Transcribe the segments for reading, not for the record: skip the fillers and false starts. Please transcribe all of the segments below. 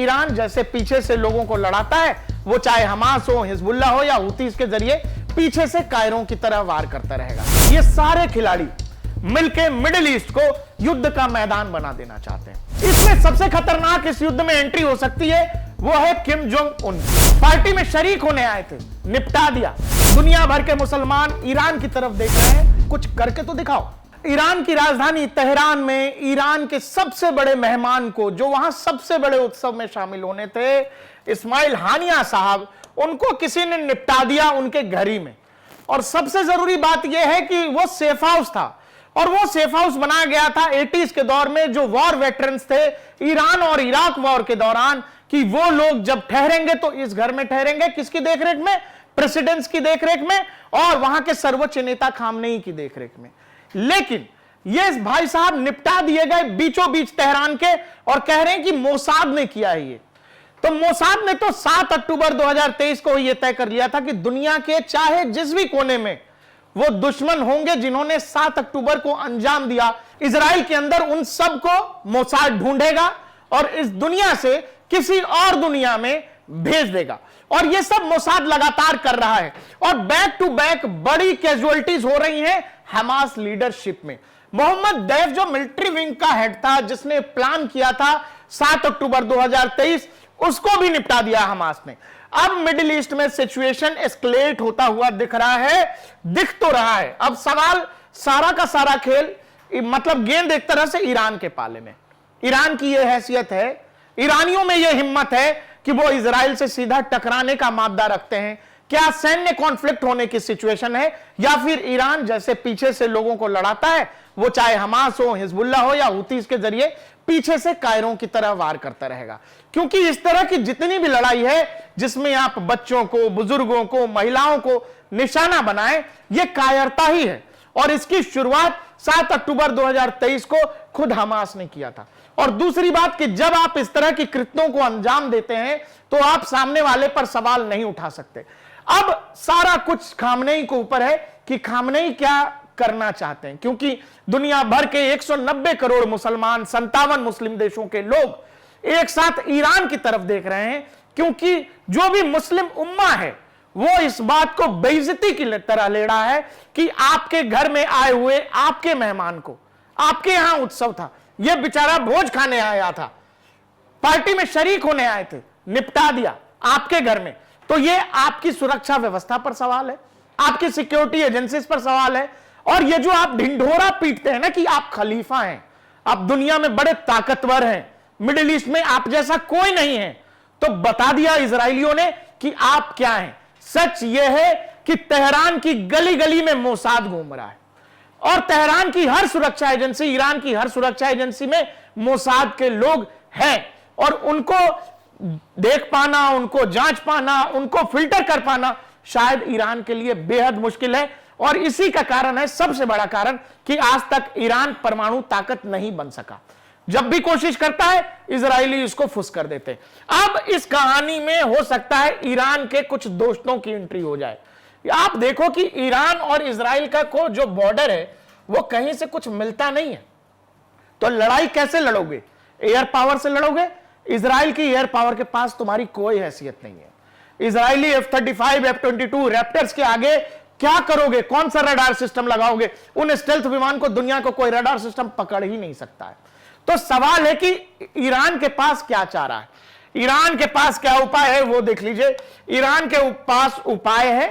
Iran जैसे पीछे से लोगों को लड़ाता है, वो चाहे हमास हो, हिजबुल्लाह हो या हुतीस के जरिए पीछे से कायरों की तरह वार करता रहेगा। ये सारे खिलाड़ी मिलकर मिडिल ईस्ट को युद्ध का मैदान बना देना चाहते हैं। इसमें सबसे खतरनाक इस युद्ध में एंट्री हो सकती है वो है किम जोंग उन। पार्टी में शरीक होने आए थे, निपटा दिया। दुनिया भर के मुसलमान ईरान की तरफ देख रहे हैं, कुछ करके तो दिखाओ। ईरान की राजधानी तेहरान में ईरान के सबसे बड़े मेहमान को, जो वहां सबसे बड़े उत्सव में शामिल होने थे, इस्माइल हानिया साहब, उनको किसी ने निपटा दिया उनके घर ही में। और सबसे जरूरी बात यह है कि वो सेफ हाउस था, और वो सेफ हाउस बनाया गया था 80s के दौर में, जो वॉर वेटरन्स थे ईरान और इराक वॉर के दौरान, कि वो लोग जब ठहरेंगे तो इस घर में ठहरेंगे। किसकी देखरेख में? प्रेसिडेंट्स की देखरेख में और वहां के सर्वोच्च नेता खामनेई की देखरेख में। लेकिन ये भाई साहब निपटा दिए गए बीचों बीच तेहरान के, और कह रहे हैं कि मोसाद ने किया है ये। तो मोसाद ने तो 7 अक्टूबर 2023 को यह तय कर लिया था कि दुनिया के चाहे जिस भी कोने में वो दुश्मन होंगे जिन्होंने 7 अक्टूबर को अंजाम दिया इजराइल के अंदर, उन सबको मोसाद ढूंढेगा और इस दुनिया से किसी और दुनिया में भेज देगा। और ये सब मोसाद लगातार कर रहा है, और बैक टू बैक बड़ी कैजुअलिटीज हो रही हैं हमास लीडरशिप में। मोहम्मद दैफ जो मिलिट्री विंग का हेड था, जिसने प्लान किया था 7 अक्टूबर 2023, उसको भी निपटा दिया हमास ने। अब मिडिल ईस्ट में सिचुएशन एस्केलेट होता हुआ दिख रहा है, दिख तो रहा है। अब सवाल सारा का सारा खेल, मतलब गेंद एक तरह से ईरान के पाले में। ईरान की यह हैसियत है, ईरानियों में यह हिम्मत है कि वो इजराइल से सीधा टकराने का मादा रखते हैं। क्या सैन्य कॉन्फ्लिक्ट होने की सिचुएशन है, या फिर ईरान जैसे पीछे से लोगों को लड़ाता है, वो चाहे हमास हो, हिजबुल्लाह हो या हुतीस के जरिए पीछे से कायरों की तरह वार करता रहेगा। क्योंकि इस तरह की जितनी भी लड़ाई है जिसमें आप बच्चों को, बुजुर्गों को, महिलाओं को निशाना बनाएं, यह कायरता ही है। और इसकी शुरुआत 7 अक्टूबर 2023 को खुद हमास ने किया था। और दूसरी बात कि जब आप इस तरह की कृत्यों को अंजाम देते हैं तो आप सामने वाले पर सवाल नहीं उठा सकते। अब सारा कुछ खामनेई के ऊपर है कि खामनेई क्या करना चाहते हैं, क्योंकि दुनिया भर के 190 करोड़ मुसलमान, 57 मुस्लिम देशों के लोग एक साथ ईरान की तरफ देख रहे हैं। क्योंकि जो भी मुस्लिम उम्मा है वो इस बात को बेइज्जती की तरह ले रहा है कि आपके घर में आए हुए आपके मेहमान को, आपके यहां उत्सव था, यह बेचारा भोज खाने आया था, पार्टी में शरीक होने आए थे, निपटा दिया आपके घर में। तो यह आपकी सुरक्षा व्यवस्था पर सवाल है, आपकी सिक्योरिटी एजेंसीज पर सवाल है। और ये जो आप ढिंढोरा पीटते हैं ना कि आप खलीफा हैं, आप दुनिया में बड़े ताकतवर हैं, मिडिल ईस्ट में आप जैसा कोई नहीं है, तो बता दिया इजरायलियों ने कि आप क्या हैं। सच यह है कि तेहरान की गली गली में मोसाद घूम रहा है, और तेहरान की हर सुरक्षा एजेंसी, ईरान की हर सुरक्षा एजेंसी में मोसाद के लोग हैं। और उनको देख पाना, उनको जांच पाना, उनको फिल्टर कर पाना शायद ईरान के लिए बेहद मुश्किल है। और इसी का कारण है, सबसे बड़ा कारण, कि आज तक ईरान परमाणु ताकत नहीं बन सका। जब भी कोशिश करता है इजरायली इसको फुस कर देते। अब इस कहानी में हो सकता है ईरान के कुछ दोस्तों की एंट्री हो जाए। आप देखो कि ईरान और इजराइल का को जो बॉर्डर है वो कहीं से कुछ मिलता नहीं है। तो लड़ाई कैसे लड़ोगे? एयर पावर से लड़ोगे? इजराइल की एयर पावर के पास तुम्हारी कोई हैसियत नहीं है। इजरायली F-35, F-22 रैप्टर्स के आगे क्या करोगे? कौन सा रडार सिस्टम लगाओगे? उन स्टेल्थ विमान को दुनिया को कोई रडार सिस्टम पकड़ ही नहीं सकता है। तो सवाल है कि ईरान के पास क्या चाह रहा है, ईरान के पास क्या उपाय है, वो देख लीजिए। ईरान के पास उपाय है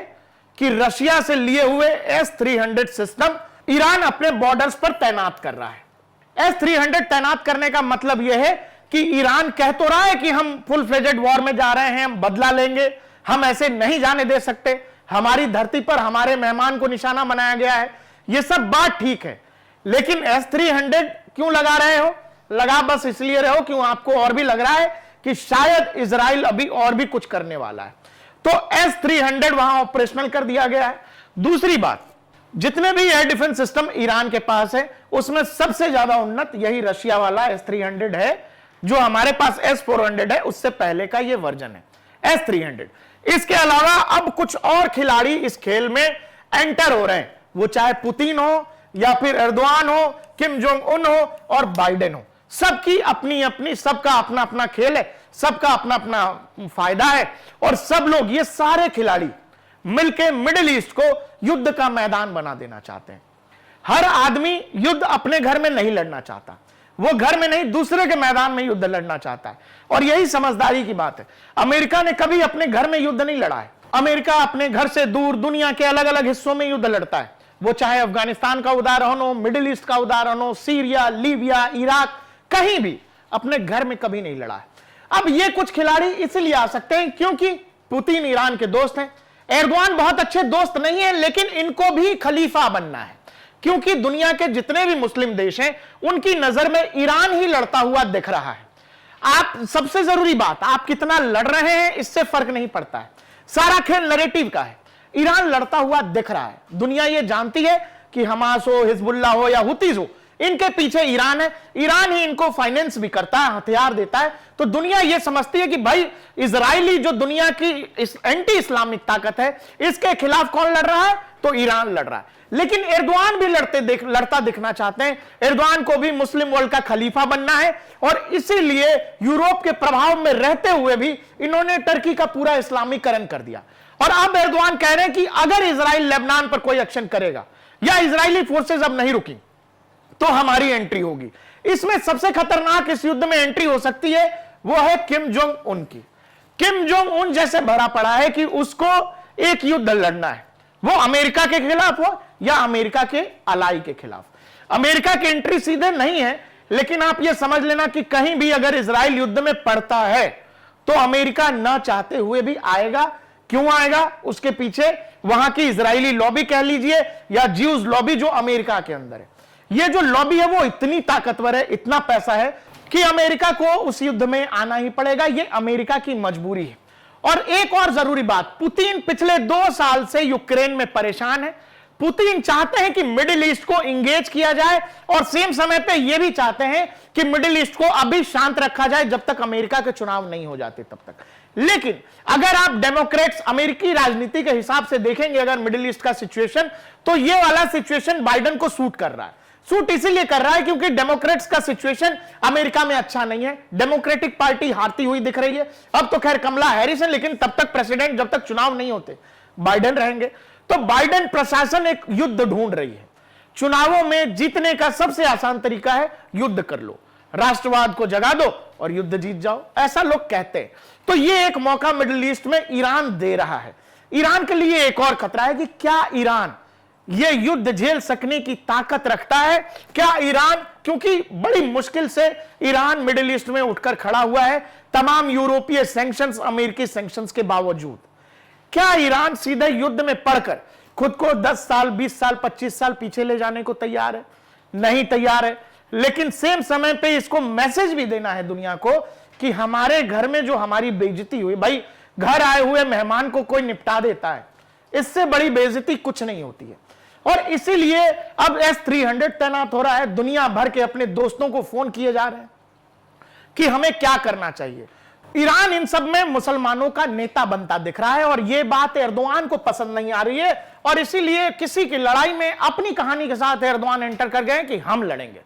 कि रशिया से लिए हुए S-300 सिस्टम ईरान अपने बॉर्डर्स पर तैनात कर रहा है। S-300 तैनात करने का मतलब यह है कि ईरान कह तो रहा है कि हम फुल फ्लेजेड वॉर में जा रहे हैं, हम बदला लेंगे, हम ऐसे नहीं जाने दे सकते, हमारी धरती पर हमारे मेहमान को निशाना बनाया गया है। यह सब बात ठीक है, लेकिन S-300 क्यों लगा रहे हो? लगा बस इसलिए रहे हो क्यों आपको और भी लग रहा है कि शायद इजराइल अभी और भी कुछ करने वाला है। तो S-300 वहां ऑपरेशनल कर दिया गया है। दूसरी बात, जितने भी एयर डिफेंस सिस्टम ईरान के पास है उसमें सबसे ज्यादा उन्नत यही रशिया वाला S-300 है। जो हमारे पास S-400 है उससे पहले का ये वर्जन है S-300। इसके अलावा अब कुछ और खिलाड़ी इस खेल में एंटर हो रहे हैं, वो चाहे पुतिन हो या फिर एर्दोआन हो, किम जोंग उन हो और बाइडेन हो। सबकी अपनी अपनी, सबका अपना अपना खेल है। सबका अपना अपना फायदा है और सब लोग, ये सारे खिलाड़ी मिलकर मिडिल ईस्ट को युद्ध का मैदान बना देना चाहते हैं। हर आदमी युद्ध अपने घर में नहीं लड़ना चाहता, वो घर में नहीं दूसरे के मैदान में युद्ध लड़ना चाहता है, और यही समझदारी की बात है। अमेरिका ने कभी अपने घर में युद्ध नहीं लड़ा है। अमेरिका अपने घर से दूर दुनिया के अलग अलग हिस्सों में युद्ध लड़ता है, वो चाहे अफगानिस्तान का उदाहरण हो, मिडिल ईस्ट का उदाहरण हो, सीरिया, लीबिया, इराक, कहीं भी अपने घर में कभी नहीं लड़ा है। अब ये कुछ खिलाड़ी इसलिए आ सकते हैं क्योंकि पुतिन ईरान के दोस्त हैं, एर्दोआन बहुत अच्छे दोस्त नहीं है, लेकिन इनको भी खलीफा बनना है, क्योंकि दुनिया के जितने भी मुस्लिम देश हैं उनकी नजर में ईरान ही लड़ता हुआ दिख रहा है। आप, सबसे जरूरी बात, आप कितना लड़ रहे हैं इससे फर्क नहीं पड़ता है, सारा खेल नैरेटिव का है। ईरान लड़ता हुआ दिख रहा है, दुनिया ये जानती है कि हमास हो, हिजबुल्लाह हो या हुतीज हो, इनके पीछे ईरान है, ईरान ही इनको फाइनेंस भी करता है, हथियार देता है। तो दुनिया ये समझती है कि भाई इजरायली जो दुनिया की एंटी इस्लामिक ताकत है, इसके खिलाफ कौन लड़ रहा है? तो ईरान लड़ रहा है। लेकिन एर्दोआन भी लड़ता दिखना चाहते हैं, एर्दोआन को भी मुस्लिम वर्ल्ड का खलीफा बनना है, और इसीलिए यूरोप के प्रभाव में रहते हुए भी इन्होंने टर्की का पूरा इस्लामीकरण कर दिया। और अब एर्दोआन कह रहे हैं कि अगर इजराइल लेबनान पर कोई एक्शन करेगा या इजरायली फोर्सेज अब नहीं रुकी तो हमारी एंट्री होगी। इसमें सबसे खतरनाक इस युद्ध में एंट्री हो सकती है वो है किम जोंग उन की। किम जोंग उन जैसे भरा पड़ा है कि उसको एक युद्ध लड़ना है, वो अमेरिका के खिलाफ हो या अमेरिका के अलाई के खिलाफ। अमेरिका की एंट्री सीधे नहीं है, लेकिन आप ये समझ लेना कि कहीं भी अगर इजराइल युद्ध में पड़ता है तो अमेरिका न चाहते हुए भी आएगा। क्यों आएगा? उसके पीछे वहां की इजरायली लॉबी कह लीजिए या ज्यूज लॉबी जो अमेरिका के अंदर है। ये जो लॉबी है वो इतनी ताकतवर है, इतना पैसा है कि अमेरिका को उस युद्ध में आना ही पड़ेगा, ये अमेरिका की मजबूरी है। और एक और जरूरी बात, पुतिन पिछले 2 साल से यूक्रेन में परेशान है। पुतिन चाहते हैं कि मिडिल ईस्ट को इंगेज किया जाए और सेम समय पे ये भी चाहते हैं कि मिडिल ईस्ट को अभी शांत रखा जाए जब तक अमेरिका के चुनाव नहीं हो जाते तब तक। लेकिन अगर आप डेमोक्रेट्स अमेरिकी राजनीति के हिसाब से देखेंगे अगर मिडिल ईस्ट का सिचुएशन, तो ये वाला सिचुएशन बाइडेन को सूट कर रहा है। सूट इसीलिए कर रहा है क्योंकि डेमोक्रेट्स का सिचुएशन अमेरिका में अच्छा नहीं है, डेमोक्रेटिक पार्टी हारती हुई दिख रही है। अब तो खैर कमला हैरिस है, लेकिन तब तक प्रेसिडेंट, जब तक चुनाव नहीं होते, बाइडेन रहेंगे। तो बाइडेन प्रशासन एक युद्ध ढूंढ रही है। चुनावों में जीतने का सबसे आसान तरीका है युद्ध कर लो, राष्ट्रवाद को जगा दो और युद्ध जीत जाओ, ऐसा लोग कहते हैं। तो ये एक मौका मिडिल ईस्ट में ईरान दे रहा है। ईरान के लिए एक और खतरा है कि क्या ईरान ये युद्ध झेल सकने की ताकत रखता है? क्या ईरान, क्योंकि बड़ी मुश्किल से ईरान मिडिल ईस्ट में उठकर खड़ा हुआ है तमाम यूरोपीय सैंक्शंस, अमेरिकी सैंक्शंस के बावजूद, क्या ईरान सीधे युद्ध में पड़कर खुद को 10 साल, 20 साल, 25 साल पीछे ले जाने को तैयार है? नहीं तैयार है। लेकिन सेम समय पे इसको मैसेज भी देना है दुनिया को कि हमारे घर में जो हमारी बेइज्जती हुई, भाई घर आए हुए मेहमान को कोई निपटा देता है, इससे बड़ी बेइज्जती कुछ नहीं होती है। और इसीलिए अब S-300 तैनात हो रहा है। दुनिया भर के अपने दोस्तों को फोन किए जा रहे हैं कि हमें क्या करना चाहिए। ईरान इन सब में मुसलमानों का नेता बनता दिख रहा है और यह बात एर्दोआन को पसंद नहीं आ रही है, और इसीलिए किसी की लड़ाई में अपनी कहानी के साथ एर्दोआन एंटर कर गए कि हम लड़ेंगे,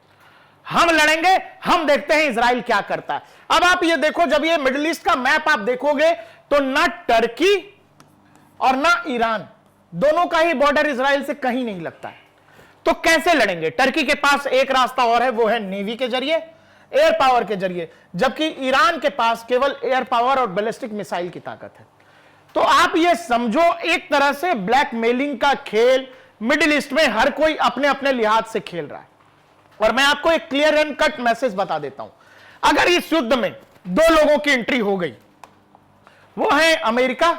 हम लड़ेंगे, हम देखते हैं इजराइल क्या करता है। अब आप ये देखो, जब ये मिडिल ईस्ट का मैप आप देखोगे तो ना टर्की और ना ईरान, दोनों का ही बॉर्डर इजराइल से कहीं नहीं लगता है। तो कैसे लड़ेंगे? टर्की के पास एक रास्ता और है, वो है नेवी के जरिए, एयर पावर के जरिए, जबकि ईरान के पास केवल एयर पावर और बैलिस्टिक मिसाइल की ताकत है। तो आप ये समझो एक तरह से ब्लैकमेलिंग का खेल मिडिल ईस्ट में हर कोई अपने अपने लिहाज से खेल रहा है। और मैं आपको एक क्लियर एंड कट मैसेज बता देता हूं, अगर इस युद्ध में 2 लोगों की एंट्री हो गई, वो है अमेरिका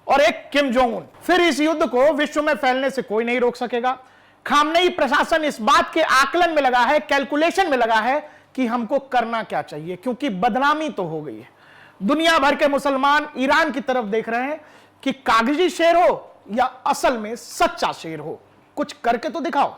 और एक किम जोंग उन, फिर इस युद्ध को विश्व में फैलने से कोई नहीं रोक सकेगा। खामनेई प्रशासन इस बात के आकलन में लगा है, कैलकुलेशन में लगा है कि हमको करना क्या चाहिए, क्योंकि बदनामी तो हो गई है। दुनिया भर के मुसलमान ईरान की तरफ देख रहे हैं कि कागजी शेर हो या असल में सच्चा शेर हो, कुछ करके तो दिखाओ।